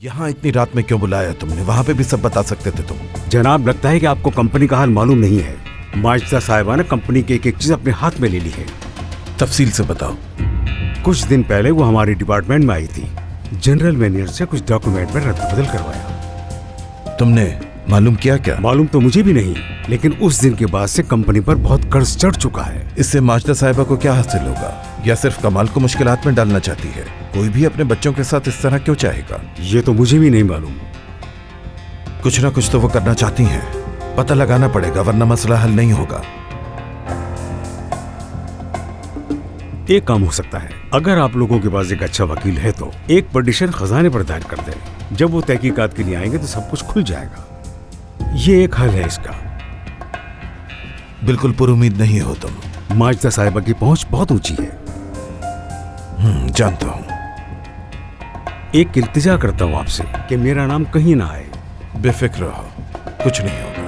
यहाँ इतनी रात में क्यों बुलाया तुमने? वहाँ पे भी सब बता सकते थे तुम। जनाब, लगता है कि आपको कंपनी का हाल मालूम नहीं है। माजिदा साहिबा ने कंपनी की एक एक चीज अपने हाथ में ले ली है। तफसील से बताओ। कुछ दिन पहले वो हमारी डिपार्टमेंट में आई थी। जनरल मैनेजर से कुछ डॉक्यूमेंट में रद्द बदल करवाया। तुमने मालूम किया क्या? मालूम तो मुझे भी नहीं, लेकिन उस दिन के बाद से कंपनी पर बहुत कर्ज चढ़ चुका है। इससे माजिदा साहिबा को क्या हासिल होगा? या सिर्फ कमाल को मुश्किलात में डालना चाहती है? कोई भी अपने बच्चों के साथ इस तरह क्यों चाहेगा? ये तो मुझे भी नहीं मालूम। कुछ ना कुछ तो वो करना चाहती हैं। पता लगाना पड़ेगा, वरना मसला हल नहीं होगा। एक काम हो सकता है, अगर आप लोगों के पास एक अच्छा वकील है तो एक पिटीशन खजाने पर दायर कर दें। जब वो तहकीकात के लिए आएंगे तो सब कुछ खुल जाएगा। ये एक हल है इसका। बिल्कुल पुरुमीद नहीं हो तुम। माजिदा साहिबा की पहुंच बहुत ऊंची है। जानता हूं। एक इल्तिजा करता हूं आपसे कि मेरा नाम कहीं ना आए। बेफिक्र रहो, कुछ नहीं हो।